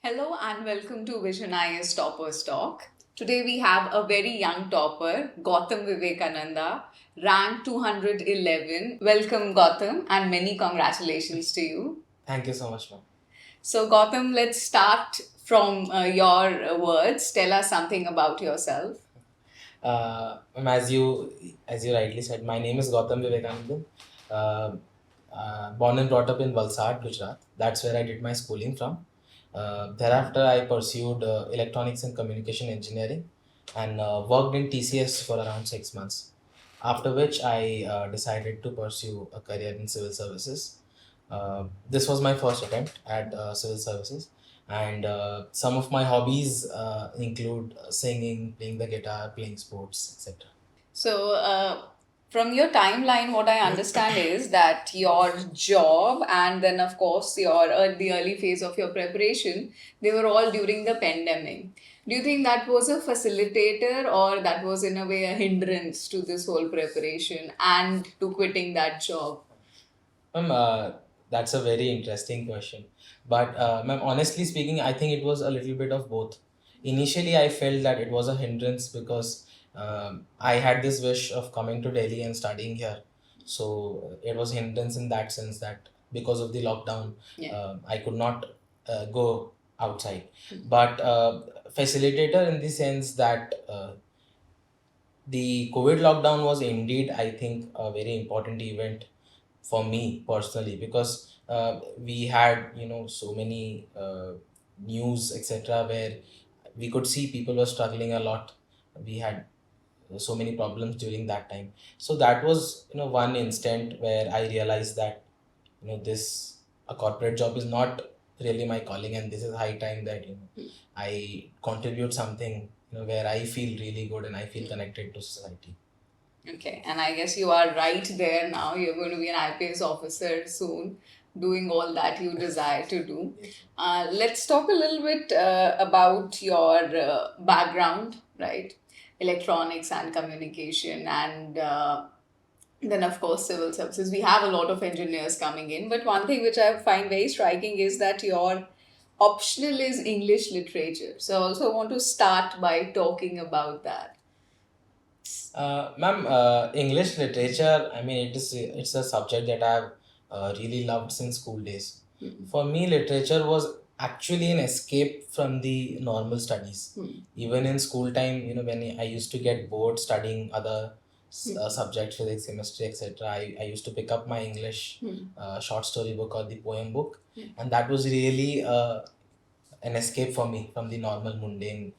Hello and welcome to VisionIAS Toppers Talk. Today we have a very young topper, Gautam Vivekananda, ranked 211. Welcome, Gautam, and many congratulations to you. Thank you so much, ma'am. So, Gautam, let's start from your words. Tell us something about yourself. Ma'am, as you rightly said, my name is Gautam Vivekanandan. Uh, Born and brought up in Valsad, Gujarat. That's where I did my schooling from. Thereafter, I pursued electronics and communication engineering and worked in TCS for around 6 months. After which, I decided to pursue a career in civil services. This was my first attempt at civil services, and some of my hobbies include singing, playing the guitar, playing sports, etc. So, from your timeline, what I understand is that your job and then, of course, the early phase of your preparation, they were all during the pandemic. Do you think that was a facilitator or that was in a way a hindrance to this whole preparation and to quitting that job? Ma'am, that's a very interesting question. But, ma'am, honestly speaking, I think it was a little bit of both. Initially, I felt that it was a hindrance because I had this wish of coming to Delhi and studying here. So it was hindrance in that sense that because of the lockdown, Yeah. I could not go outside. But facilitator in the sense that the COVID lockdown was indeed, I think, a very important event for me personally because we had so many news etc where we could see people were struggling a lot. We had so many problems during that time, so that was one instant where I realized that this a corporate job is not really my calling, and this is high time that I contribute something where I feel really good and I feel connected to society. Okay, and I guess you are right there now. You're going to be an IPS officer soon, doing all that you desire to do. Let's talk a little bit about your background, right? Electronics and communication, and then, of course, civil services. We have a lot of engineers coming in, but one thing which I find very striking is that your optional is English literature. So, I also want to start by talking about that. Ma'am, English literature, I mean, it's a subject that I've really loved since school days. For me, literature was actually an escape from the normal studies. Even in school time, when I used to get bored studying other subjects, physics, chemistry, etc., I used to pick up my English short story book or the poem book, and that was really an escape for me from the normal mundane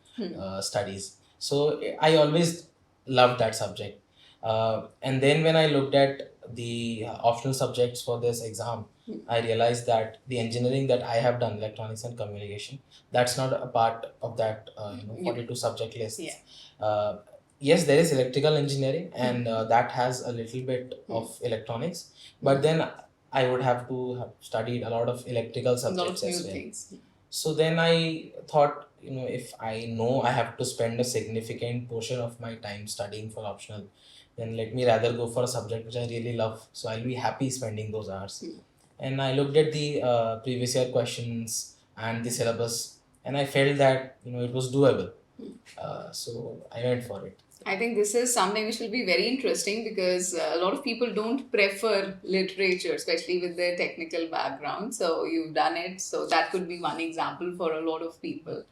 studies. So I always loved that subject. And then when I looked at the optional subjects for this exam, I realized that the engineering that I have done, electronics and communication, that's not a part of that 42 subject list. Yeah. Yes, there is electrical engineering, and that has a little bit of electronics, but then I would have to have studied a lot of electrical A lot of subjects new as well. things. So then I thought, if I know I have to spend a significant portion of my time studying for optional, then let me rather go for a subject which I really love. So I'll be happy spending those hours. And I looked at the previous year questions and the syllabus, and I felt that it was doable. So I went for it. I think this is something which will be very interesting because a lot of people don't prefer literature, especially with their technical background. So you've done it. So that could be one example for a lot of people.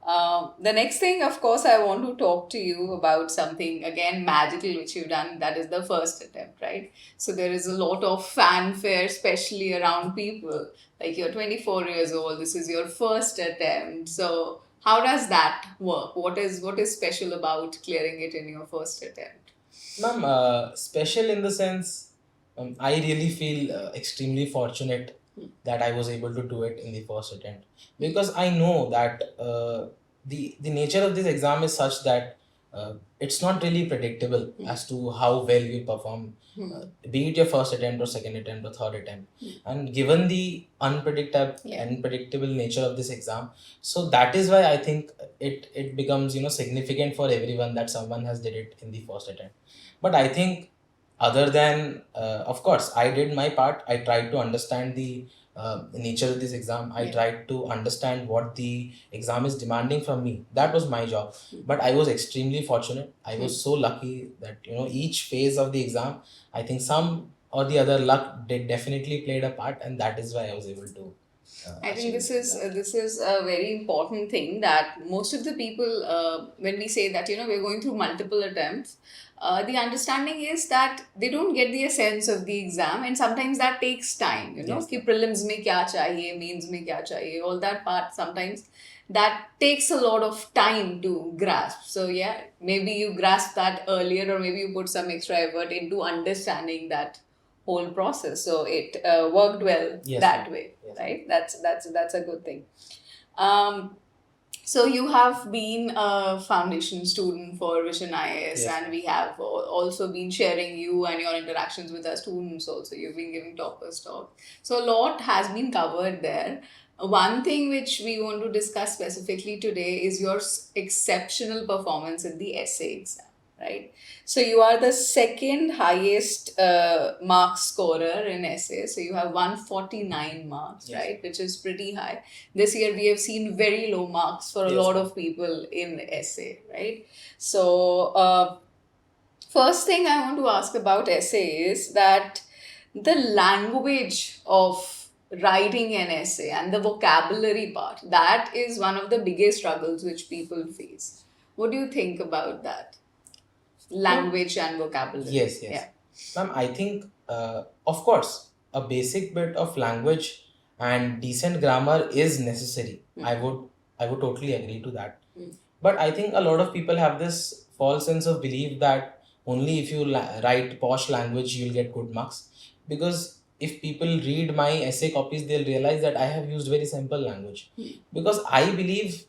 The next thing, of course, I want to talk to you about something again magical which you've done. That is the first attempt, right? So there is a lot of fanfare, especially around people. Like you're 24 years old. This is your first attempt. So how does that work? What is special about clearing it in your first attempt? Ma'am, special in the sense, I really feel extremely fortunate that I was able to do it in the first attempt, because I know that the nature of this exam is such that it's not really predictable as to how well you perform, be it your first attempt or second attempt or third attempt. And given the unpredictable nature of this exam, so that is why I think it becomes significant for everyone that someone has did it in the first attempt. But I think other than of course I did my part. I tried to understand the nature of this exam. I tried to understand what the exam is demanding from me. That was my job. But I was extremely fortunate. I was so lucky that each phase of the exam, I think some or the other luck did definitely played a part, and that is why I was able to I think achieve this is a very important thing that most of the people, when we say that we're going through multiple attempts, the understanding is that they don't get the essence of the exam, and sometimes that takes time. Yes. कि prelims में क्या चाहिए, mains में क्या चाहिए, all that part sometimes that takes a lot of time to grasp. So yeah, maybe you grasp that earlier, or maybe you put some extra effort into understanding that whole process, so it worked well that way. Yes. Right, that's a good thing. So you have been a foundation student for VisionIAS, and we have also been sharing you and your interactions with our students also. You've been giving toppers talk, so a lot has been covered there. One thing which we want to discuss specifically today is your exceptional performance in the essay exam, right? So you are the second highest mark scorer in essay. So you have 149 marks, right? Which is pretty high. This year we have seen very low marks for a lot of people in essay, right? So first thing I want to ask about essay is that the language of writing an essay and the vocabulary part, that is one of the biggest struggles which people face. What do you think about that? Language and vocabulary. Yes. Ma'am, I think, of course, a basic bit of language and decent grammar is necessary. I would totally agree to that. But I think a lot of people have this false sense of belief that only if you write posh language, you'll get good marks. Because if people read my essay copies, they'll realize that I have used very simple language. Because I believe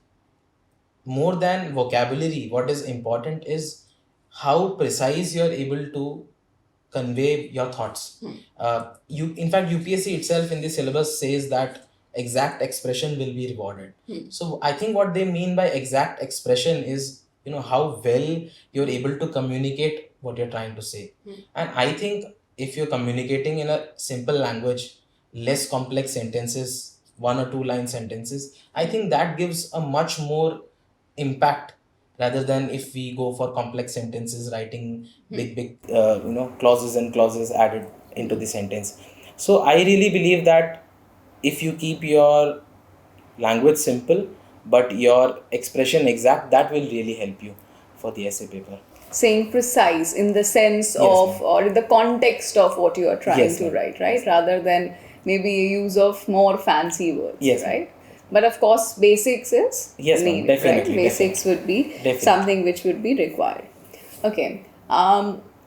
more than vocabulary, what is important is how precise you're able to convey your thoughts. In fact, UPSC itself in the syllabus says that exact expression will be rewarded. So I think what they mean by exact expression is how well you're able to communicate what you're trying to say. And I think if you're communicating in a simple language, less complex sentences, 1 or 2 line sentences, I think that gives a much more impact rather than if we go for complex sentences, writing big clauses and clauses added into the sentence. So I really believe that if you keep your language simple but your expression exact, that will really help you for the essay paper. Saying precise in the sense of, or in the context of what you are trying to write, right? Rather than maybe a use of more fancy words, right? But of course, basics is needed, definitely, right? Basics would be something which would be required. Okay.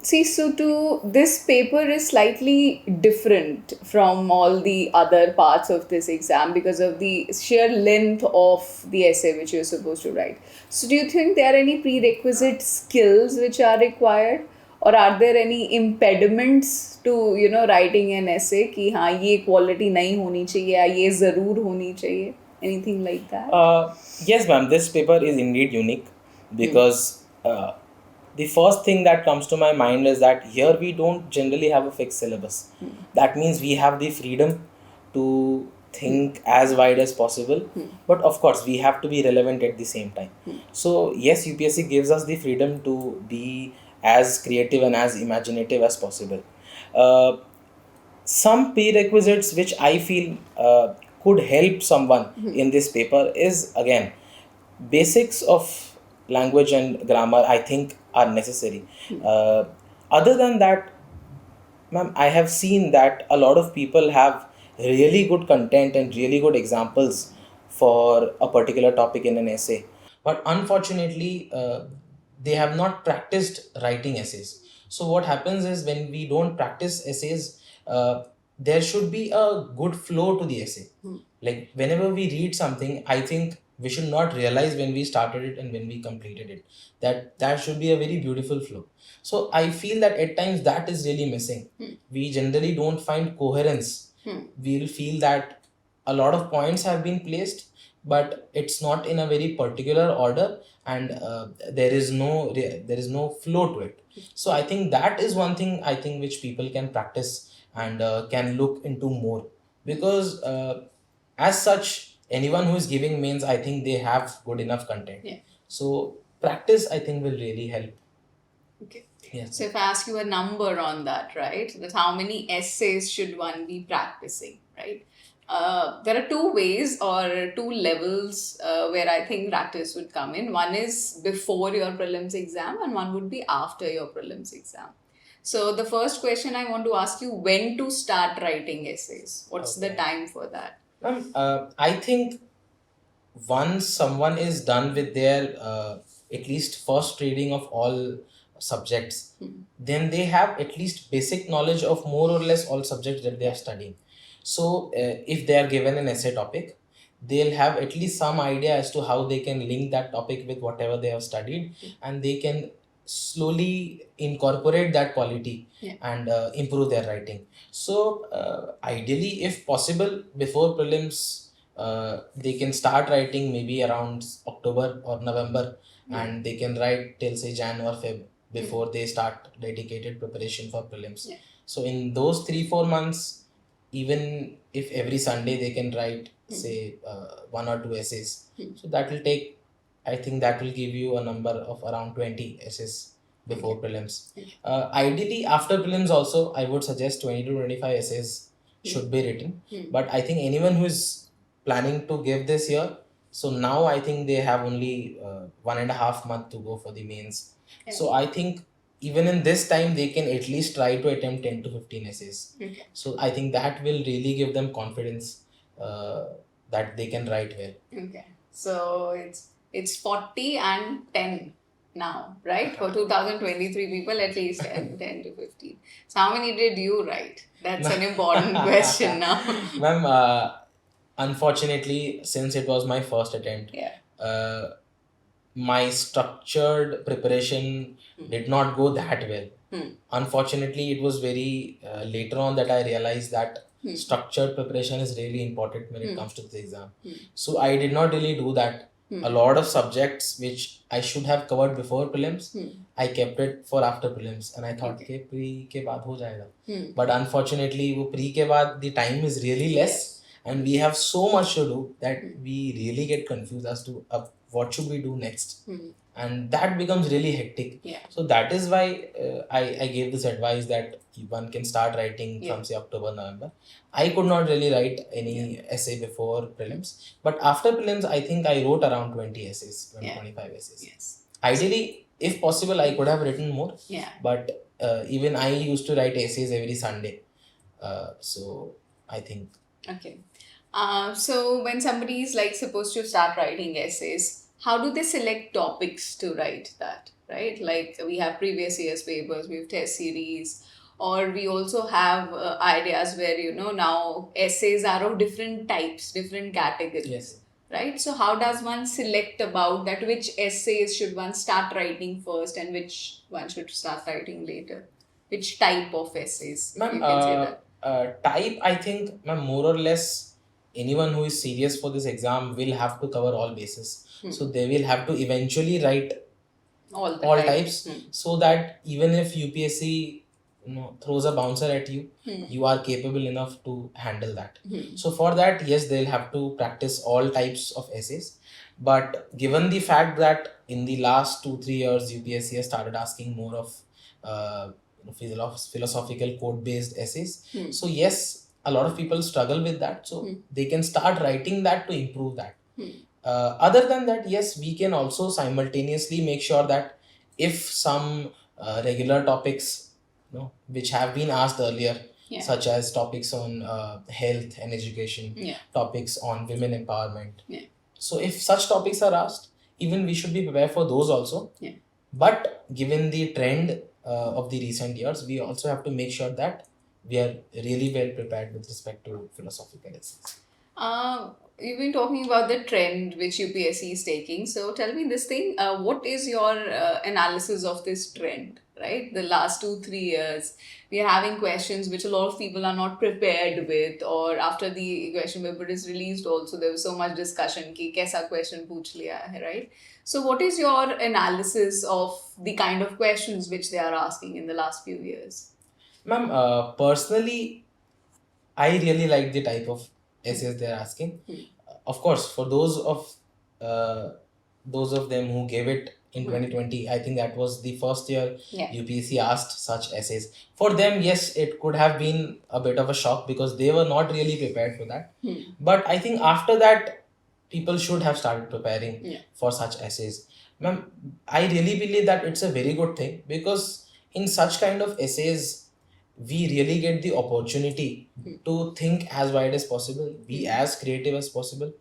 See, so this paper is slightly different from all the other parts of this exam because of the sheer length of the essay which you're supposed to write. So do you think there are any prerequisite skills which are required? Or are there any impediments to writing an essay कि हाँ ये quality नहीं होनी चाहिए या ये ज़रूर होनी चाहिए? Anything like that? Yes, ma'am. This paper is indeed unique because the first thing that comes to my mind is that here we don't generally have a fixed syllabus. That means we have the freedom to think as wide as possible, but of course we have to be relevant at the same time. So yes, UPSC gives us the freedom to be as creative and as imaginative as possible. Some prerequisites which I feel could help someone in this paper is, again, basics of language and grammar I think are necessary. Other than that, ma'am, I have seen that a lot of people have really good content and really good examples for a particular topic in an essay, but unfortunately they have not practiced writing essays. So what happens is, when we don't practice essays, there should be a good flow to the essay. Like whenever we read something, I think we should not realize when we started it and when we completed it. That should be a very beautiful flow. So I feel that at times that is really missing. We generally don't find coherence. We'll feel that a lot of points have been placed, but it's not in a very particular order, and there is no flow to it. So I think that is one thing I think which people can practice and can look into more, because as such anyone who is giving mains, I think they have good enough content. Yeah. So practice, I think, will really help. Okay. Yes. So if I ask you a number on that, right, that how many essays should one be practicing, right? There are two ways or two levels where I think practice would come in. One is before your prelims exam and one would be after your prelims exam. So the first question I want to ask you, when to start writing essays? What's the Okay. time for that? I think once someone is done with their at least first reading of all subjects, then they have at least basic knowledge of more or less all subjects that they are studying. So if they are given an essay topic, they'll have at least some idea as to how they can link that topic with whatever they have studied, and they can slowly incorporate that quality and improve their writing. So ideally, if possible, before prelims, they can start writing maybe around October or November, and they can write till say Jan or Feb before they start dedicated preparation for prelims. So in those 3-4 months, even if every Sunday they can write say 1 or 2 essays, so that will take, I think that will give you a number of around 20 essays before prelims. Ideally, after prelims also, I would suggest 20 to 25 essays should be written. But I think anyone who is planning to give this year, so now I think they have only 1.5 month to go for the mains. So I think even in this time, they can at least try to attempt 10 to 15 essays. So I think that will really give them confidence that they can write well. Okay. So it's 40 and 10 now, right? For 2023 people, at least 10 to 15. So how many did you write? That's an important question now. Ma'am, unfortunately, since it was my first attempt, my structured preparation did not go that well. Unfortunately, it was very later on that I realized that structured preparation is really important when it comes to the exam. So I did not really do that. A lot of subjects which I should have covered before prelims, I kept it for after prelims, and I thought कि pre के बाद हो जाएगा. But unfortunately, वो pre के बाद the time is really less, and we have so much to do that we really get confused as to what should we do next. And that becomes really hectic. So that is why I gave this advice that one can start writing from say October, November. I could not really write any essay before prelims, but after prelims, I think I wrote around 20 essays, 25 essays. Ideally, if possible, I could have written more. But even I used to write essays every Sunday. So I think. Okay. So when somebody is like supposed to start writing essays, how do they select topics to write that, right? Like we have previous year's papers, we have test series, or we also have ideas where, now essays are of different types, different categories, right? So how does one select about that? Which essays should one start writing first and which one should start writing later? Which type of essays, if you can say that? Type, I think, more or less, anyone who is serious for this exam will have to cover all bases. So they will have to eventually write all types, so that even if UPSC throws a bouncer at you, you are capable enough to handle that. So for that, yes, they'll have to practice all types of essays. But given the fact that in the last 2-3 years, UPSC has started asking more of philosophical code-based essays. So yes, a lot of people struggle with that. So they can start writing that to improve that. Other than that, yes, we can also simultaneously make sure that if some regular topics, which have been asked earlier, such as topics on health and education, topics on women empowerment. So if such topics are asked, even we should be prepared for those also. But given the trend of the recent years, we also have to make sure that we are really well prepared with respect to philosophical essays. You've been talking about the trend which UPSC is taking. So tell me this thing, what is your analysis of this trend, right? The last 2, 3 years, we are having questions which a lot of people are not prepared with, or after the question paper is released also, there was so much discussion ki kaisa question pooch liya hai, right? So what is your analysis of the kind of questions which they are asking in the last few years? Ma'am, personally, I really like the type of essays they're asking. Of course, for those of them who gave it in 2020, I think that was the first year Yeah. UPSC asked such essays. For them, yes, it could have been a bit of a shock because they were not really prepared for that. But I think after that, people should have started preparing for such essays. Ma'am, I really believe that it's a very good thing because in such kind of essays, we really get the opportunity to think as wide as possible, be as creative as possible,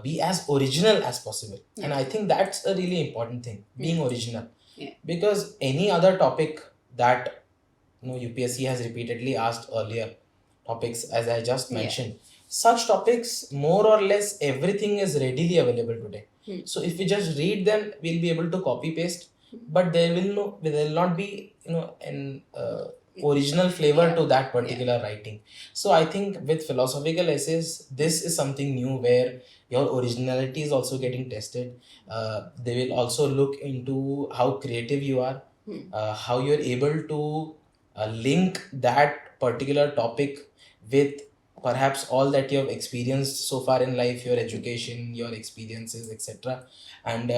be as original as possible. And I think that's a really important thing, being original. Because any other topic that UPSC has repeatedly asked earlier, topics as I just mentioned, such topics, more or less everything is readily available today. So if we just read them, we'll be able to copy paste, but there will not be an original flavor to that particular writing. So I think with philosophical essays, this is something new where your originality is also getting tested. They will also look into how creative you are, how you're able to link that particular topic with perhaps all that you have experienced so far in life, your education, your experiences, etc. And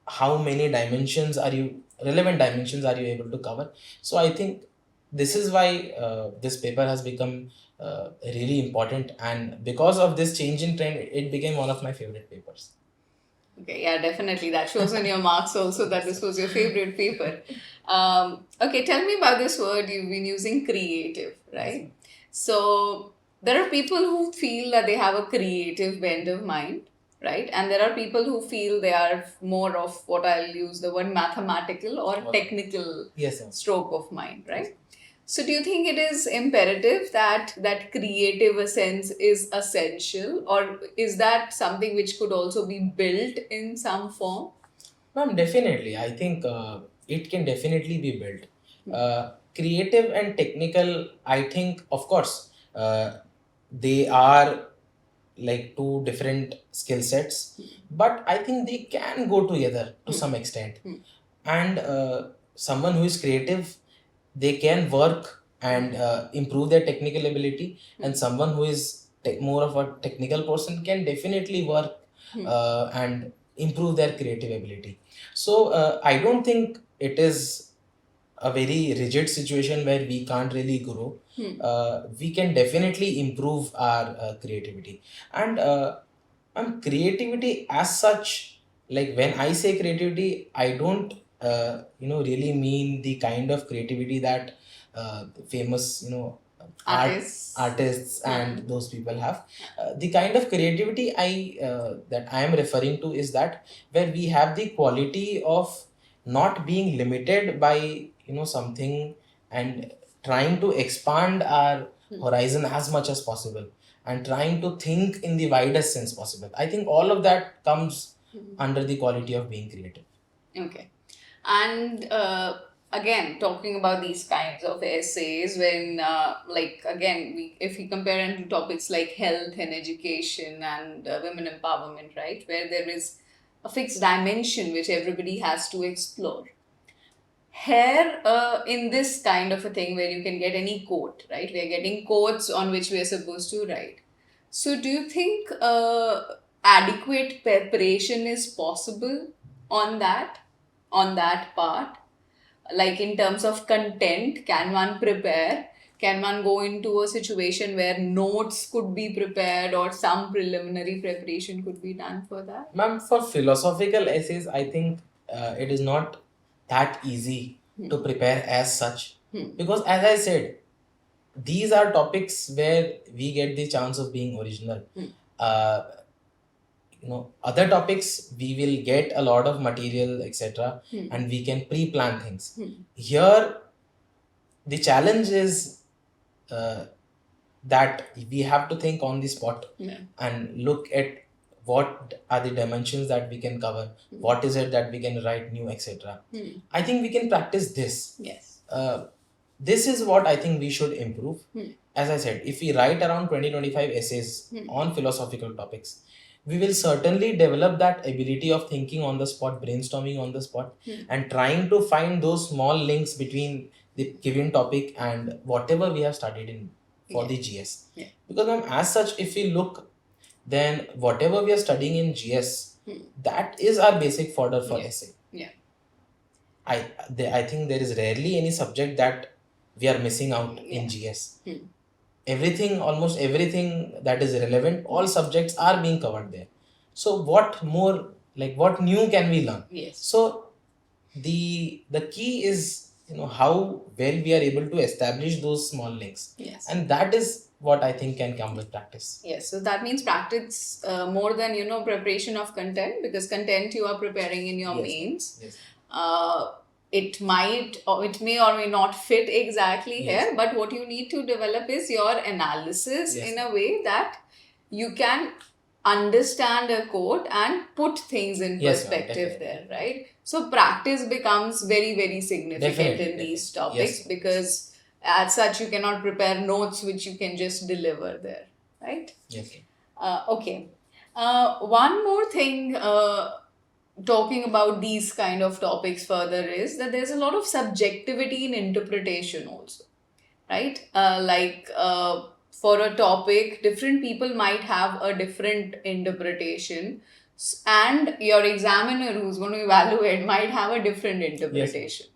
how many relevant dimensions are you able to cover. So I think this is why this paper has become really important, and because of this change in trend, it became one of my favorite papers. Okay, yeah, definitely. That shows in your marks also that this was your favorite paper. Okay, tell me about this word you've been using, creative, right? So there are people who feel that they have a creative bent of mind, right? And there are people who feel they are more of what I'll use the word mathematical or technical stroke of mind, right? So do you think it is imperative that that creative essence is essential, or is that something which could also be built in some form? Ma'am, definitely. I think it can definitely be built. Creative and technical, I think, of course, they are like two different skill sets, but I think they can go together to some extent. And someone who is creative, they can work and improve their technical ability, and someone who is more of a technical person can definitely work and improve their creative ability. So I don't think it is a very rigid situation where we can't really grow. We can definitely improve our creativity. And creativity as such, like when I say creativity, I don't really mean the kind of creativity that famous artists and those people have. The kind of creativity that I am referring to is that where we have the quality of not being limited by something, and trying to expand our horizon as much as possible, and trying to think in the widest sense possible. I think all of that comes under the quality of being creative. Okay. And again, talking about these kinds of essays, when if we compare it to topics like health and education and women empowerment, right, where there is a fixed dimension which everybody has to explore. Here, in this kind of a thing where you can get any quote, right, we are getting quotes on which we are supposed to write. So do you think adequate preparation is possible on that part? Like in terms of content, can one prepare? Can one go into a situation where notes could be prepared or some preliminary preparation could be done for that? Ma'am, for philosophical essays, I think it is not that easy to prepare as such. Because as I said, these are topics where we get the chance of being original. Other topics we will get a lot of material, etc., and we can pre-plan things. Here, the challenge is that we have to think on the spot Yeah. and look at what are the dimensions that we can cover, what is it that we can write new, etc. I think we can practice this. Yes. This is what I think we should improve. As I said, if we write around 20-25 essays on philosophical topics, we will certainly develop that ability of thinking on the spot, brainstorming on the spot, and trying to find those small links between the given topic and whatever we have studied in for the GS. Yeah. Because as such, if we look, then whatever we are studying in GS, that is our basic fodder for essay. Yeah. I think there is rarely any subject that we are missing out in GS. Everything, almost everything that is relevant, all subjects are being covered there. So what more, like what new can we learn? Yes. So the key is, how well we are able to establish those small links. Yes. And that is what I think can come with practice. Yes, so that means practice more than preparation of content, because content you are preparing in your mains. Yes. It might or it may or may not fit exactly here, but what you need to develop is your analysis in a way that you can understand a quote and put things in perspective there, right? So practice becomes very, very significant in these topics, because as such you cannot prepare notes which you can just deliver there, right? Yes. Okay. One more thing, talking about these kind of topics further, is that there's a lot of subjectivity in interpretation also, right? For a topic, different people might have a different interpretation, and your examiner who's going to evaluate might have a different interpretation.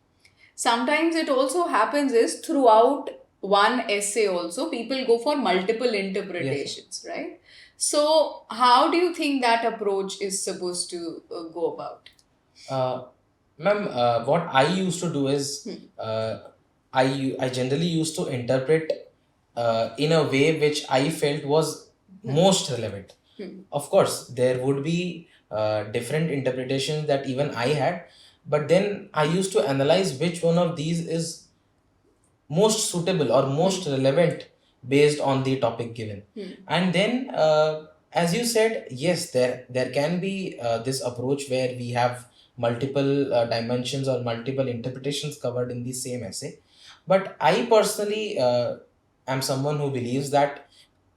Sometimes it also happens is throughout one essay also, people go for multiple interpretations, right? So how do you think that approach is supposed to go about? Ma'am, what I used to do is, I generally used to interpret in a way which I felt was most relevant. Of course, there would be different interpretations that even I had, but then I used to analyze which one of these is most suitable or most relevant based on the topic given. And then, as you said, yes, there can be this approach where we have multiple dimensions or multiple interpretations covered in the same essay. But I personally am someone who believes that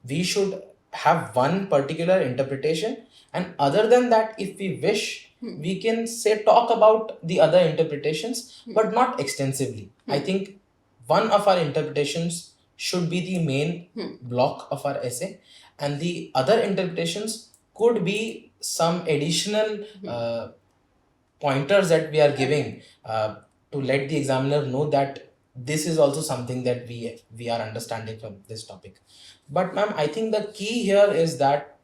we should have one particular interpretation, and other than that, if we wish, we can talk about the other interpretations, but not extensively. I think one of our interpretations should be the main block of our essay, and the other interpretations could be some additional pointers that we are giving to let the examiner know that this is also something that we are understanding from this topic. But ma'am, I think the key here is that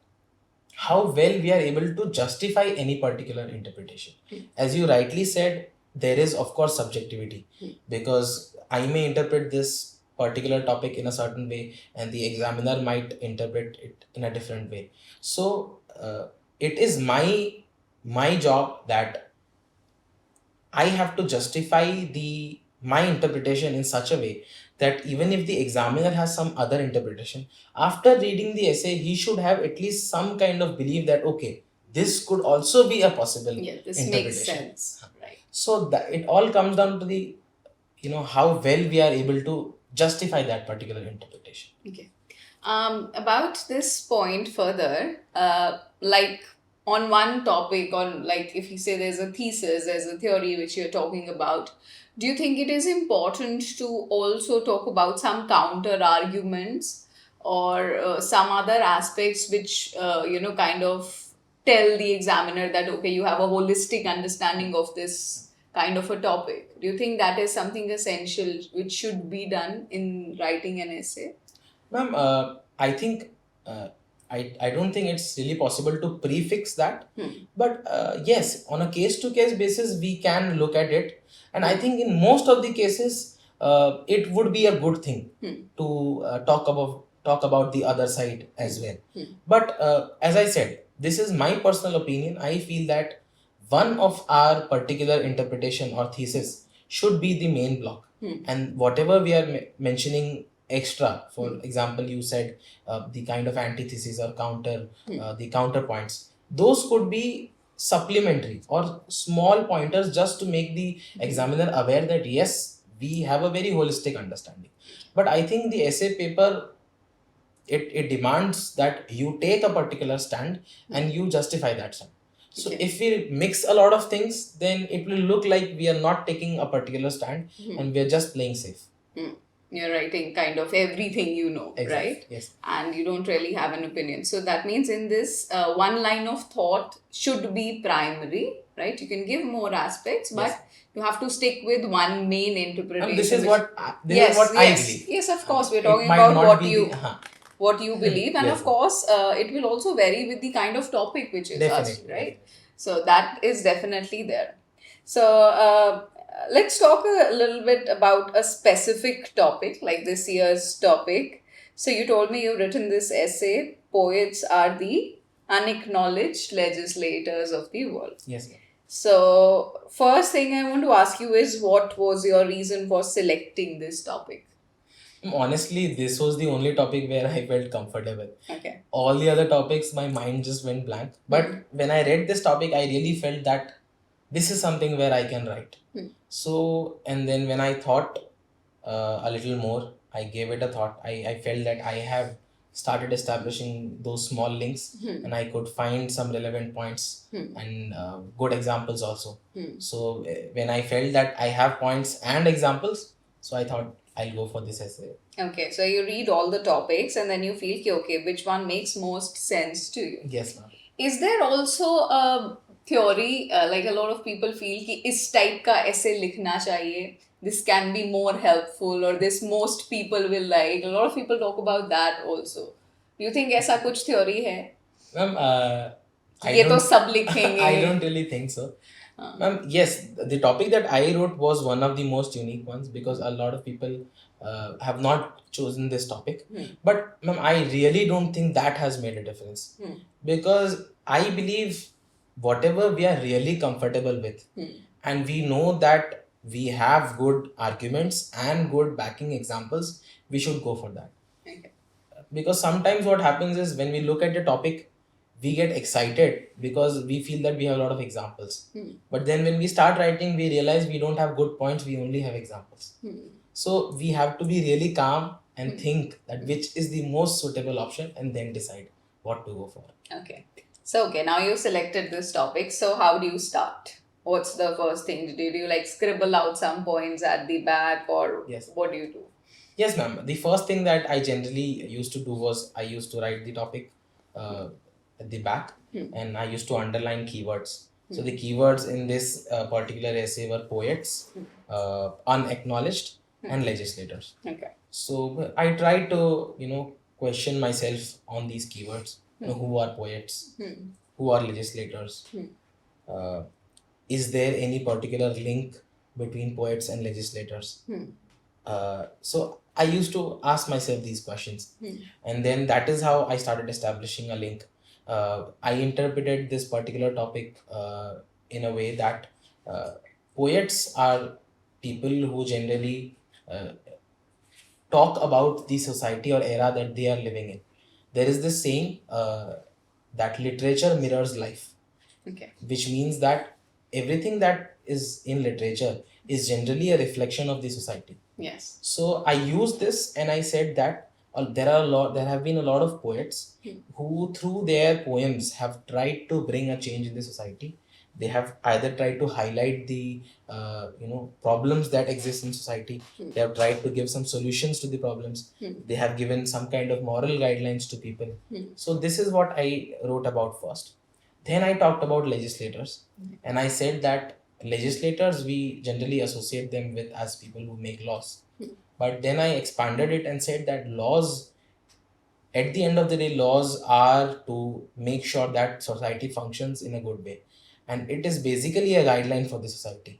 how well we are able to justify any particular interpretation. As you rightly said, there is of course subjectivity, because I may interpret this particular topic in a certain way and the examiner might interpret it in a different way. So it is my job that I have to justify my interpretation in such a way that even if the examiner has some other interpretation, after reading the essay, he should have at least some kind of belief that, okay, this could also be a possible this interpretation. Makes sense. Right. So that it all comes down to the, how well we are able to justify that particular interpretation. Okay. About this point further, like on one topic, on like if you say there's a thesis, there's a theory which you're talking about, do you think it is important to also talk about some counter arguments or some other aspects which, kind of tell the examiner that, okay, you have a holistic understanding of this kind of a topic? Do you think that is something essential which should be done in writing an essay? Ma'am, I think I don't think it's really possible to prefix that. But yes, on a case-to-case basis, we can look at it. And I think in most of the cases, it would be a good thing to talk about the other side as well. But as I said, this is my personal opinion. I feel that one of our particular interpretation or thesis should be the main block. And whatever we are mentioning extra. For example, you said the kind of antithesis or the counterpoints. Those could be supplementary or small pointers just to make the examiner aware that yes, we have a very holistic understanding. But I think the essay paper, it demands that you take a particular stand and you justify that stand. So Okay. if we mix a lot of things, then it will look like we are not taking a particular stand and we are just playing safe. You're writing kind of everything you know, Exactly. right? Yes. And you don't really have an opinion. So that means in this, one line of thought should be primary, right? You can give more aspects, but Yes. you have to stick with one main interpretation. And this is which- what I believe. Yes, of course. We're It talking might about not what be you the- what you believe, and Yes. of course, it will also vary with the kind of topic which is asked, Definitely. right? So that is definitely there. So let's talk a little bit about a specific topic, like this year's topic. So you told me you've written this essay, Poets Are the Unacknowledged Legislators of the World. Yes. So first thing I want to ask you is, what was your reason for selecting this topic? Honestly, this was the only topic where I felt comfortable. Okay. All the other topics, my mind just went blank. But when I read this topic, I really felt that this is something where I can write. So, and then when I thought a little more, I gave it a thought. I felt that I have started establishing those small links and I could find some relevant points and good examples also. So, when I felt that I have points and examples, so I thought I'll go for this essay. Okay, so you read all the topics and then you feel कि okay, which one makes most sense to you? Yes, ma'am. Is there also a theory, like a lot of people feel कि इस type का essay लिखना चाहिए, this can be more helpful, or this most people will like? A lot of people talk about that also. Do you think ऐसा कुछ theory है? Ma'am, ये तो सब लिखेंगे. I don't really think so. Ma'am, yes, the topic that I wrote was one of the most unique ones because a lot of people have not chosen this topic. But ma'am, I really don't think that has made a difference because I believe whatever we are really comfortable with and we know that we have good arguments and good backing examples, we should go for that. Okay. Because sometimes what happens is when we look at the topic, we get excited because we feel that we have a lot of examples. But then when we start writing, we realize we don't have good points, we only have examples. So we have to be really calm and think that which is the most suitable option and then decide what to go for. Okay. So, okay, now you've selected this topic. So, how do you start? What's the first thing to do? Do you like scribble out some points at the back, or Yes. what do you do? Yes, ma'am. The first thing that I generally used to do was I used to write the topic at the back and I used to underline keywords. So the keywords in this particular essay were poets, unacknowledged, and legislators. Okay. So I tried to, question myself on these keywords. Who are poets? Who are legislators? Is there any particular link between poets and legislators? So I used to ask myself these questions, and then that is how I started establishing a link. I interpreted this particular topic in a way that poets are people who generally talk about the society or era that they are living in. There is this saying that literature mirrors life, Okay. which means that everything that is in literature is generally a reflection of the society. Yes. So I used this and I said that there have been a lot of poets who through their poems have tried to bring a change in the society. They have either tried to highlight the problems that exist in society. They have tried to give some solutions to the problems. They have given some kind of moral guidelines to people. So this is what I wrote about first. Then I talked about legislators and I said that legislators, we generally associate them with as people who make laws. But then I expanded it and said that laws, at the end of the day, laws are to make sure that society functions in a good way. And it is basically a guideline for the society.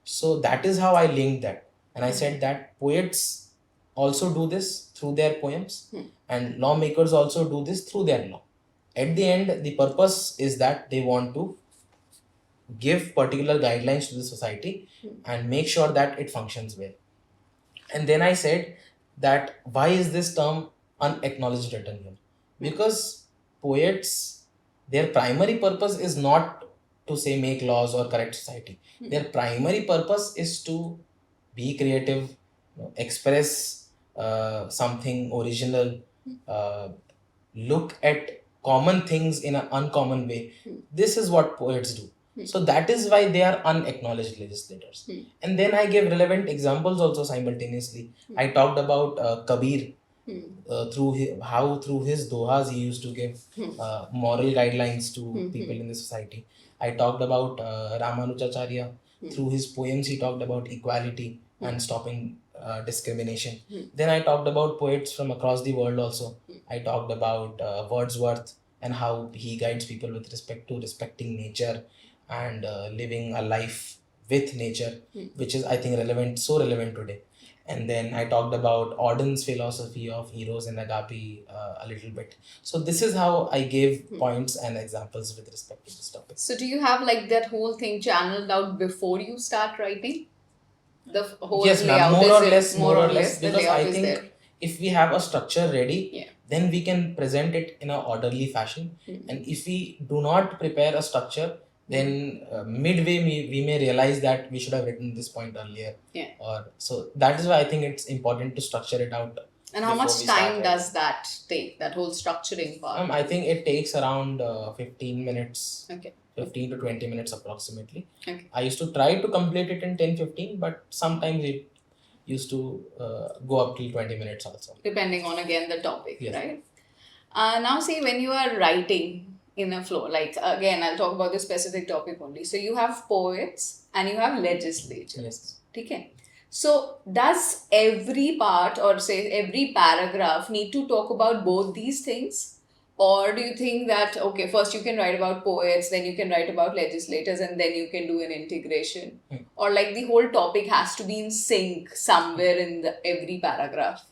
So that is how I linked that. And I said that poets also do this through their poems and lawmakers also do this through their law. At the end, the purpose is that they want to give particular guidelines to the society and make sure that it functions well. And then I said that why is this term unacknowledged written here? Because poets, their primary purpose is not to say make laws or correct society. Their primary purpose is to be creative, express something original, uh, look at common things in an uncommon way. This is what poets do. So that is why they are unacknowledged legislators. And then I gave relevant examples also simultaneously. I talked about Kabir, through his dohas he used to give moral guidelines to people in the society. I talked about Ramanujacharya. Through his poems he talked about equality and stopping discrimination. Then I talked about poets from across the world also. I talked about Wordsworth and how he guides people with respect to respecting nature and living a life with nature, which is I think so relevant today. And then I talked about Auden's philosophy of eros and agape a little bit. So this is how I gave points and examples with respect to this topic. So do you have like that whole thing channeled out before you start writing? The whole Yes, ma'am. layout More or is less, more or less the because layout I is think there. if we have a structure ready, Yeah. then we can present it in an orderly fashion. And if we do not prepare a structure, then midway we may realize that we should have written this point earlier. Yeah. Or so that is why I think it's important to structure it out. And how before much we start time writing. does that take, that whole structuring part? I think it takes around 15 minutes. Okay. 15 to 20 minutes approximately. Okay. I used to try to complete it in 10-15, but sometimes it used to go up till 20 minutes also. Depending on again the topic, Yes. right? Now see, when you are writing in a flow, like again I'll talk about the specific topic only. So you have poets and you have legislators. Yes. Okay. So does every part or say every paragraph need to talk about both these things? Or do you think that, okay, first you can write about poets, then you can write about legislators, and then you can do an integration? Or like the whole topic has to be in sync somewhere in every paragraph?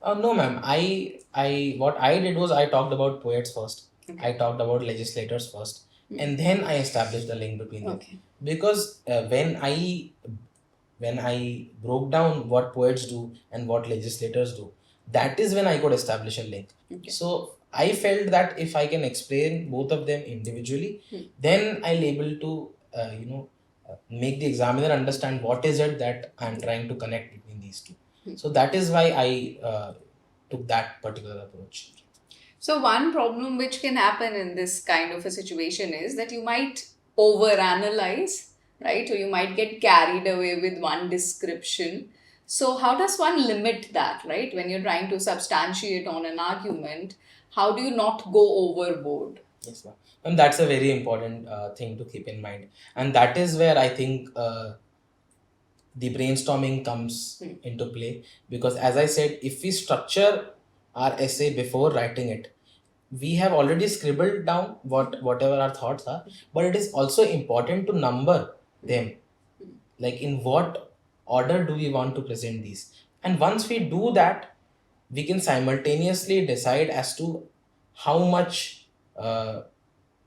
No, ma'am. What I did was I talked about poets first. Okay. I talked about legislators first, and then I established the link between them. Okay. Because when I broke down what poets do and what legislators do, that is when I could establish a link. Okay. So I felt that if I can explain both of them individually, then I'll able to make the examiner understand what is it that I'm trying to connect between these two. So that is why I took that particular approach. So one problem which can happen in this kind of a situation is that you might overanalyze, right? Or you might get carried away with one description. So how does one limit that, right? When you're trying to substantiate on an argument, how do you not go overboard? Yes, ma'am. And that's a very important thing to keep in mind. And that is where I think the brainstorming comes into play. Because as I said, if we structure our essay before writing it, we have already scribbled down whatever our thoughts are, but it is also important to number them. Like in what order do we want to present these? And once we do that, we can simultaneously decide as to how much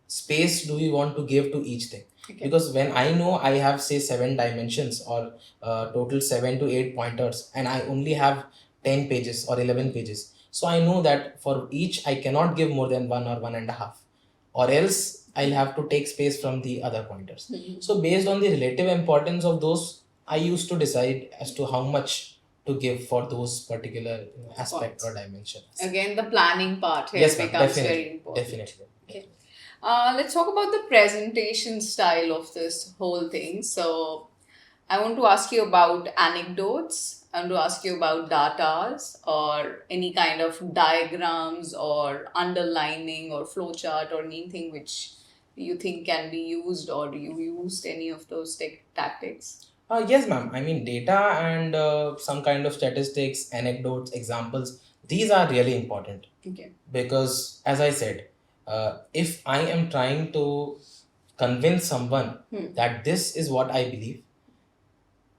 space do we want to give to each thing. Okay. Because when I know I have say 7 dimensions or total 7 to 8 pointers and I only have 10 pages or 11 pages, so I know that for each I cannot give more than 1 or 1.5, or else I'll have to take space from the other pointers. So based on the relative importance of those, I used to decide as to how much to give for those particular aspect or dimension. Again, the planning part here Yes, ma'am, becomes definitely, very important. Definitely. Okay. Let's talk about the presentation style of this whole thing. So I want to ask you about anecdotes. I want to ask you about datas or any kind of diagrams or underlining or flowchart or anything which you think can be used, or do you used any of those tactics? Yes, ma'am. I mean, data and some kind of statistics, anecdotes, examples, these are really important. Okay. Because, as I said, if I am trying to convince someone that this is what I believe,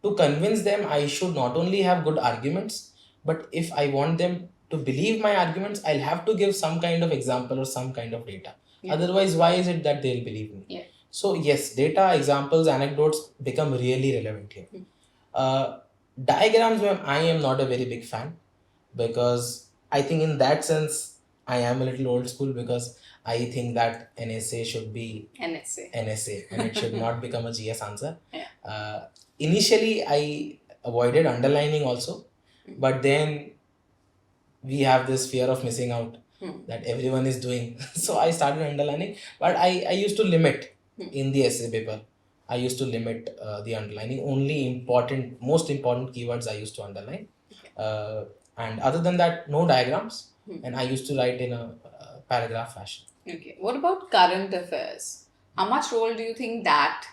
to convince them, I should not only have good arguments, but if I want them to believe my arguments, I'll have to give some kind of example or some kind of data. Yeah. Otherwise, why is it that they'll believe me? Yeah. So yes, data, examples, anecdotes become really relevant here. Diagrams, I am not a very big fan, because I think in that sense I am a little old school, because I think that an essay should be NSA. an essay and it should not become a GS answer. Yeah. Initially, I avoided underlining also, but then we have this fear of missing out that everyone is doing. So I started underlining, but I used to limit in the essay paper. I used to limit the underlining. Only most important keywords I used to underline. And other than that, no diagrams. And I used to write in a paragraph fashion. Okay. What about current affairs? How much role do you think that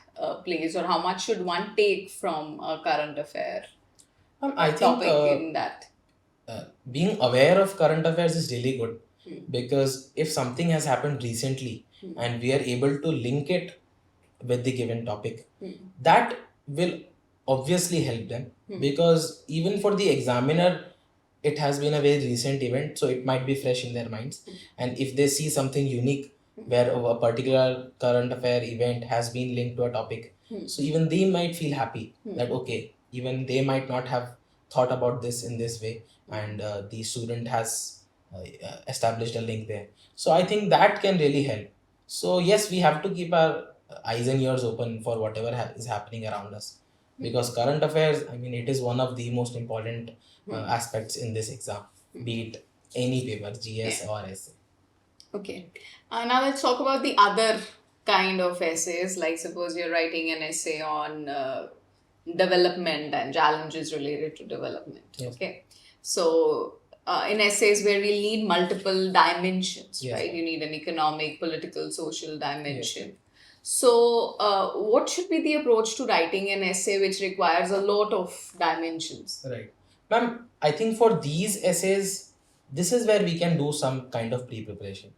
plays, or how much should one take from a current affair I think topic in that? being aware of current affairs is really good, because if something has happened recently and we are able to link it with the given topic, that will obviously help them, because even for the examiner it has been a very recent event, so it might be fresh in their minds. And if they see something unique where a particular current affair event has been linked to a topic, so even they might feel happy that okay, even they might not have thought about this in this way, and the student has established a link there. So I think that can really help. So yes, we have to keep our eyes and ears open for whatever is happening around us, because current affairs, I mean, it is one of the most important aspects in this exam, be it any paper, GS or essay. Okay. Now let's talk about the other kind of essays. Like suppose you're writing an essay on development and challenges related to development. Yes. Okay. So in essays where we need multiple dimensions, Yes. right? You need an economic, political, social dimension. So what should be the approach to writing an essay which requires a lot of dimensions? Right. Ma'am, I think for these essays, this is where we can do some kind of pre-preparation.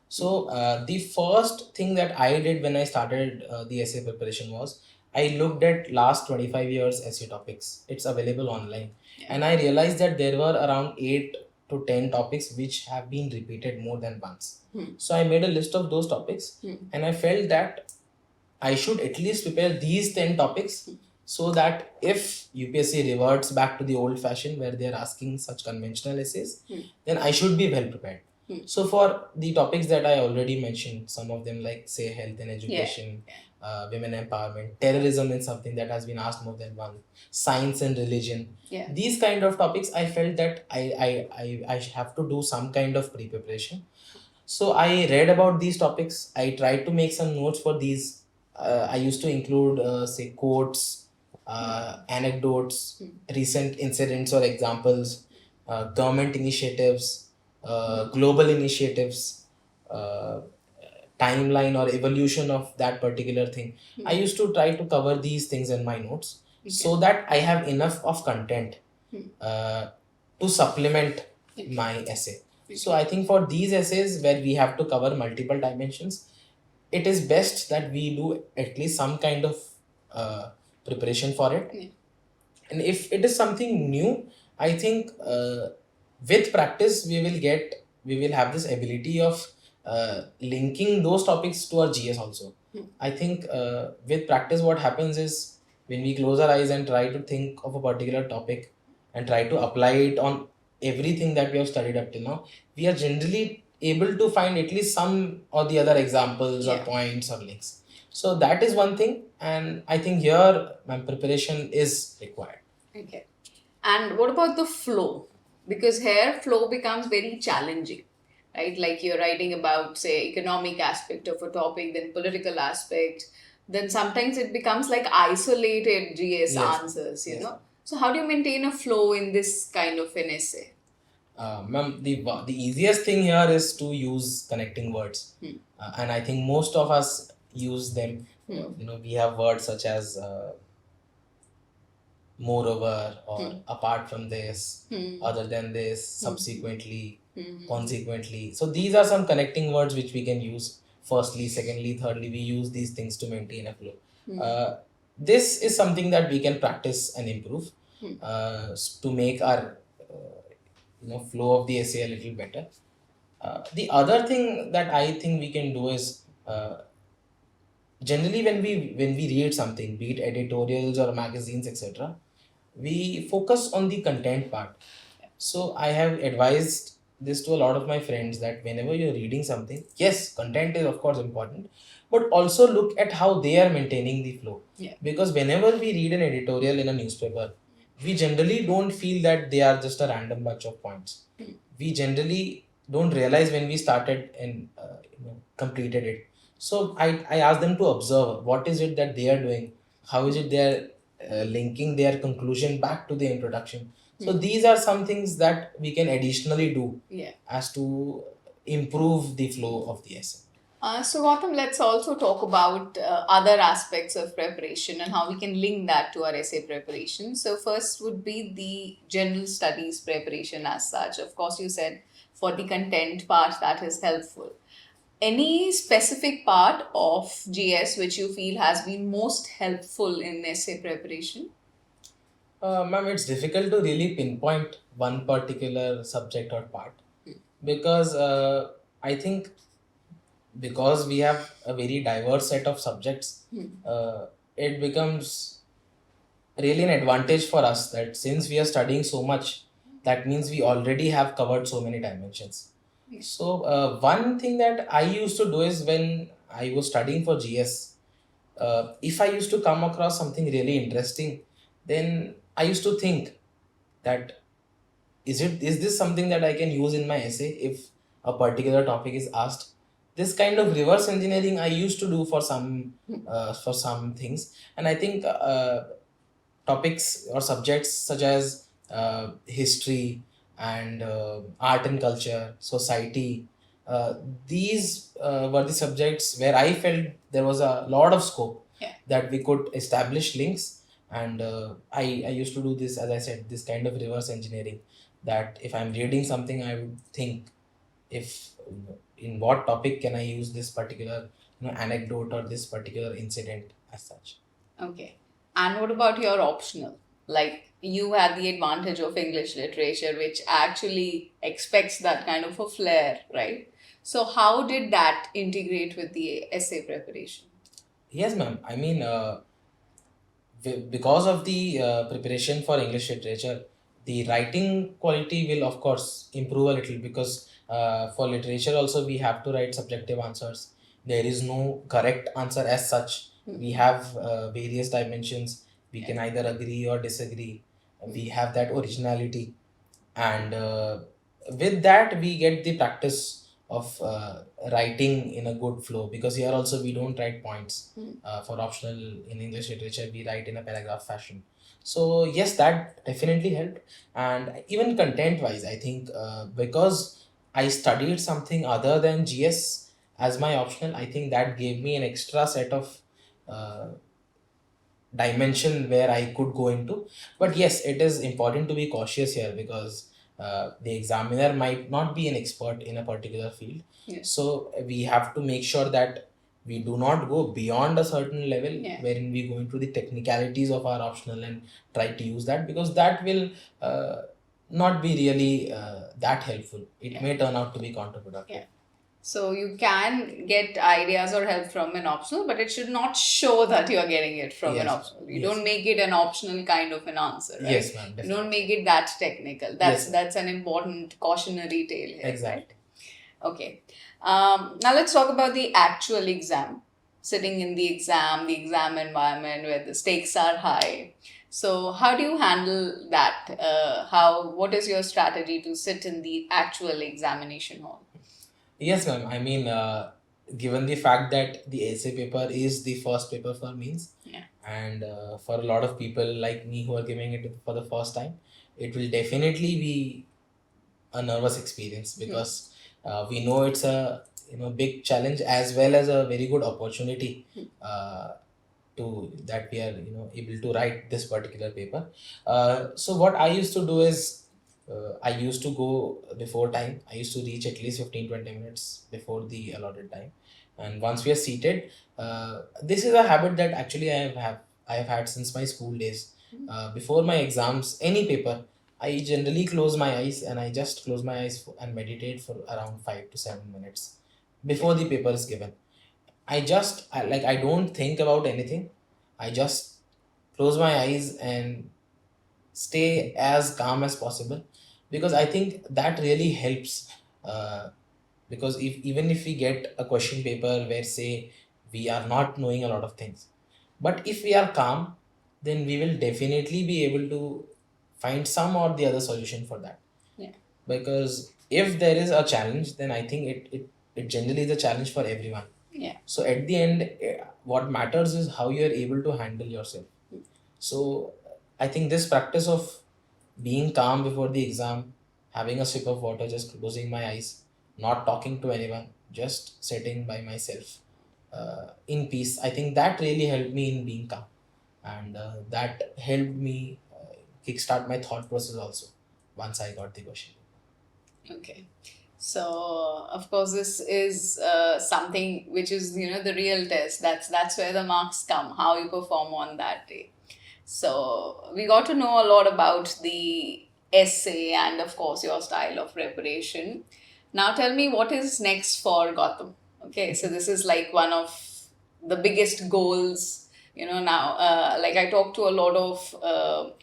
So the first thing that I did when I started the essay preparation was I looked at last 25 years essay topics. It's available online. And I realized that there were around 8 to 10 topics which have been repeated more than once. So I made a list of those topics, and I felt that I should at least prepare these 10 topics, so that if UPSC reverts back to the old fashion where they are asking such conventional essays, then I should be well prepared. So for the topics that I already mentioned, some of them like say health and education, women empowerment, terrorism is something that has been asked more than once, science and religion. These kind of topics, I felt that I have to do some kind of pre-preparation. So I read about these topics. I tried to make some notes for these. I used to include say quotes, anecdotes, recent incidents or examples, government initiatives, global initiatives, timeline or evolution of that particular thing. I used to try to cover these things in my notes, so that I have enough of content to supplement my essay. So I think for these essays where we have to cover multiple dimensions, it is best that we do at least some kind of preparation for it. And if it is something new, I think with practice we will have this ability of linking those topics to our GS also. I think with practice what happens is, when we close our eyes and try to think of a particular topic and try to apply it on everything that we have studied up till now, we are generally able to find at least some or the other examples or points or links. So that is one thing, and I think here my preparation is required. Okay. And what about the flow? Because here flow becomes very challenging, right? Like you're writing about, say, economic aspect of a topic, then political aspect, then sometimes it becomes like isolated GS answers, you know. So how do you maintain a flow in this kind of an essay? Ma'am, the easiest thing here is to use connecting words, and I think most of us use them. We have words such as moreover, or apart from this, other than this, subsequently, consequently. So these are some connecting words which we can use. Firstly, secondly, thirdly, we use these things to maintain a flow. This is something that we can practice and improve to make our flow of the essay a little better. The other thing that I think we can do is, generally when we read something, be it editorials or magazines, etc., we focus on the content part. So I have advised this to a lot of my friends that whenever you're reading something, yes, content is of course important, but also look at how they are maintaining the flow. Yeah. Because whenever we read an editorial in a newspaper, we generally don't feel that they are just a random bunch of points. We generally don't realize when we started and completed it. So I asked them to observe what is it that they are doing, how is it they are linking their conclusion back to the introduction. So these are some things that we can additionally do as to improve the flow of the essay. So Gautam, let's also talk about other aspects of preparation and how we can link that to our essay preparation. So first would be the general studies preparation as such. Of course, you said for the content part that is helpful. Any specific part of GS which you feel has been most helpful in essay preparation? Ma'am, it's difficult to really pinpoint one particular subject or part because I think because we have a very diverse set of subjects, it becomes really an advantage for us that since we are studying so much, that means we already have covered so many dimensions. So, one thing that I used to do is when I was studying for GS, if I used to come across something really interesting, then I used to think that is this something that I can use in my essay if a particular topic is asked. This kind of reverse engineering I used to do for some things, and I think topics or subjects such as history and art and culture, society. Uh, these were the subjects where I felt there was a lot of scope that we could establish links. And I used to do this, as I said, this kind of reverse engineering. That if I'm reading something, I would think if in what topic can I use this particular anecdote or this particular incident as such. Okay. And what about your optional? Like you had the advantage of English literature, which actually expects that kind of a flair, right? So, how did that integrate with the essay preparation? Yes, ma'am. I mean, because of the preparation for English literature, the writing quality will, of course, improve a little because for literature also we have to write subjective answers. There is no correct answer as such. We have various dimensions. We can either agree or disagree. We have that originality, and with that we get the practice of writing in a good flow, because here also we don't write points. For optional in English literature we write in a paragraph fashion. So yes, that definitely helped. And even content wise, I think because I studied something other than GS as my optional, I think that gave me an extra set of uh, dimension where I could go into. But yes, it is important to be cautious here because the examiner might not be an expert in a particular field. So we have to make sure that we do not go beyond a certain level wherein we go into the technicalities of our optional and try to use that, because that will not be really that helpful. It may turn out to be counterproductive. So you can get ideas or help from an optional, but it should not show that you are getting it from an optional. You don't make it an optional kind of an answer, right? Yes, ma'am. You don't make it that technical. That's an important cautionary tale here. Exactly. Right? Okay. Now let's talk about the actual exam. Sitting in the exam environment where the stakes are high. So how do you handle that? What is your strategy to sit in the actual examination hall? Yes, ma'am. I mean, given the fact that the essay paper is the first paper for means, and for a lot of people like me who are giving it for the first time, it will definitely be a nervous experience, because we know it's a big challenge as well as a very good opportunity to that we are able to write this particular paper. So what I used to do is I used to go before time. I used to reach at least 15-20 minutes before the allotted time. And once we are seated, this is a habit that actually I have had since my school days. Before my exams, any paper, I generally close my eyes and I just close my eyes and meditate for around 5 to 7 minutes before the paper is given. I don't think about anything. I just close my eyes and stay as calm as possible. because I think that really helps. Uh, because if even if we get a question paper where say we are not knowing a lot of things, but if we are calm, then we will definitely be able to find some or the other solution for that. Yeah. Because if there is a challenge, then I think it generally is a challenge for everyone. Yeah. So at the end, what matters is how you are able to handle yourself. So I think this practice of being calm before the exam, having a sip of water, just closing my eyes, not talking to anyone, just sitting by myself in peace, I think that really helped me in being calm. And that helped me kickstart my thought process also once I got the question. Okay. So of course this is something which is, you know, the real test. That's where the marks come, how you perform on that day. So we got to know a lot about the essay and of course your style of preparation. Now tell me what is next for Gautam. Okay, so this is like one of the biggest goals. You know, now like I talk to a lot of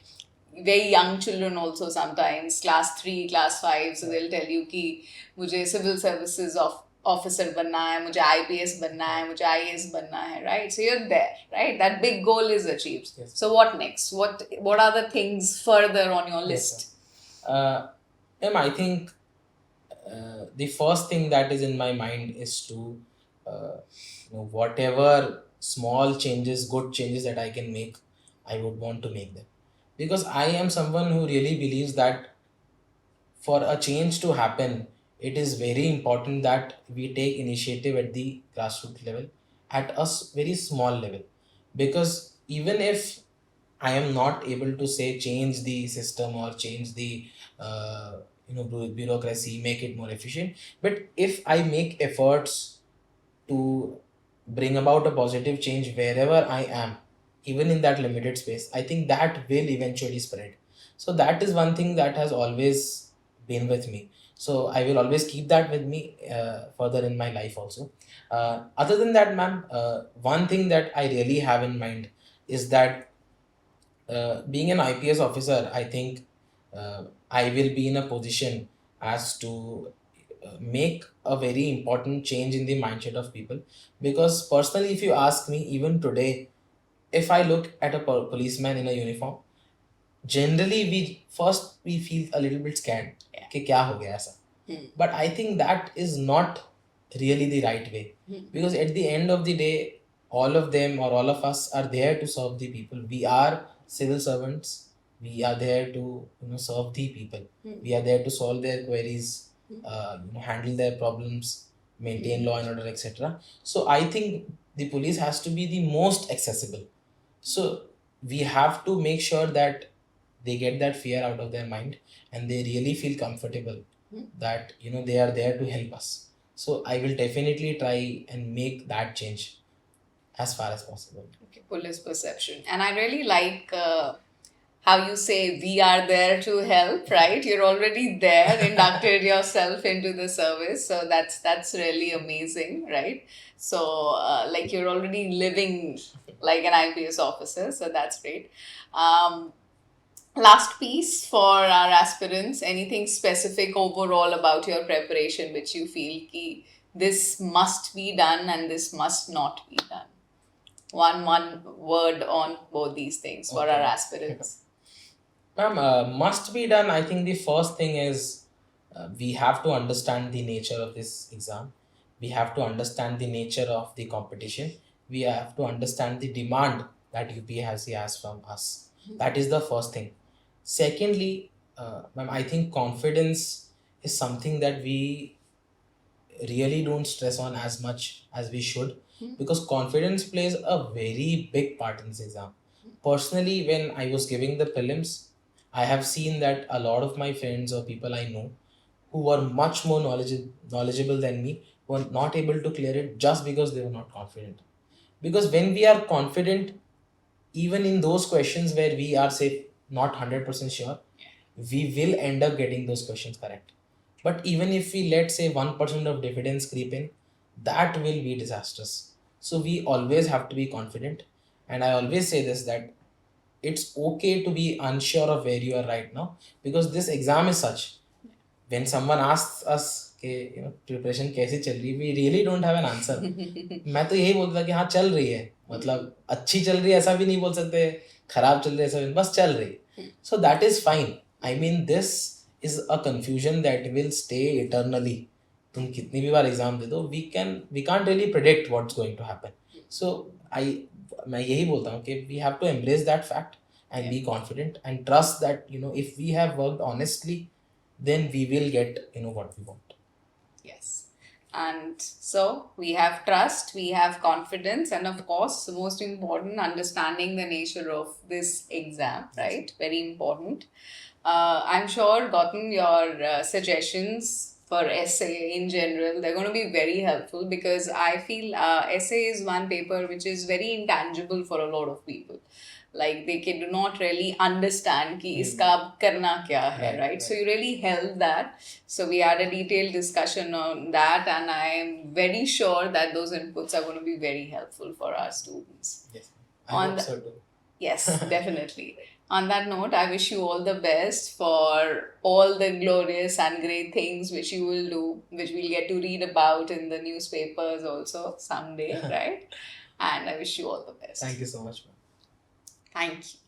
very young children also sometimes, class 3, class 5, so they'll tell you कि मुझे civil services of officer बनना है, मुझे IPS बनना है, मुझे IAS बनना है, right? So you're there, right? That big goal is achieved. Yes. So what next? What are the things further on your list? I think the first thing that is in my mind is to whatever small changes, good changes that I can make, I would want to make them, because I am someone who really believes that for a change to happen, it is very important that we take initiative at the grassroots level, at a very small level. Because even if I am not able to say change the system or change the bureaucracy, make it more efficient, but if I make efforts to bring about a positive change wherever I am, even in that limited space, I think that will eventually spread. So that is one thing that has always been with me. So I will always keep that with me further in my life also. Other than that, ma'am, one thing that I really have in mind is that being an IPS officer, I think I will be in a position as to make a very important change in the mindset of people. Because personally, if you ask me, even today, if I look at a policeman in a uniform, generally we feel a little bit scared. Yeah. कि क्या हो गया ऐसा? But I think that is not really the right way. Because at the end of the day, all of them or all of us are there to serve the people. We are civil servants. We are there to serve the people. We are there to solve their queries, handle their problems, maintain law and order, etc. So I think the police has to be the most accessible. So we have to make sure that they get that fear out of their mind and they really feel comfortable that they are there to help us. So I will definitely try and make that change as far as possible. Okay, police perception. And I really like how you say we are there to help, right? You're already there, inducted yourself into the service. So that's really amazing, right? So like you're already living like an IPS officer. So that's great. Last piece for our aspirants, anything specific overall about your preparation which you feel ki this must be done and this must not be done? One word on both these things for our aspirants. Ma'am, must be done. I think the first thing is we have to understand the nature of this exam. We have to understand the nature of the competition. We have to understand the demand that UPSC has from us. That is the first thing. Secondly, ma'am, I think confidence is something that we really don't stress on as much as we should, because confidence plays a very big part in this exam. Personally, when I was giving the prelims, I have seen that a lot of my friends or people I know who were much more knowledgeable than me were not able to clear it just because they were not confident. Because when we are confident, even in those questions where we are, say, not 100% sure, we will end up getting those questions correct. But even if we let say 1% of diffidence creep in, that will be disastrous. So we always have to be confident. And I always say this, that it's okay to be unsure of where you are right now, because this exam is such. When someone asks us कि preparation कैसी चल रही, we really don't have an answer. मैं तो यही बोलता कि हाँ चल रही है, मतलब अच्छी चल रही है ऐसा भी नहीं बोल सकते, खराब चल रही है ऐसा भी, बस चल रही है. So that is fine. I mean, this is a confusion that will stay eternally. तुम कितनी भी बार एग्जाम दे दो, we can't really predict what's going to happen. So मैं यही बोलता हूँ कि we have to embrace that fact and be confident and trust that if we have worked honestly, then we will get what we want. Yes. And so we have trust, we have confidence, and of course, the most important, understanding the nature of this exam, right? Very important. I'm sure, Gautam, your suggestions for essay in general, they're going to be very helpful, because I feel essay is one paper which is very intangible for a lot of people. Like they do not really understand कि इसका अब करना क्या है, right? So you really helped that. So we had a detailed discussion on that, and I am very sure that those inputs are going to be very helpful for our students. Yes, I hope so too. Yes, definitely. On that note, I wish you all the best for all the glorious and great things which you will do, which we'll get to read about in the newspapers also someday, right? And I wish you all the best. Thank you so much, ma'am. Thank you.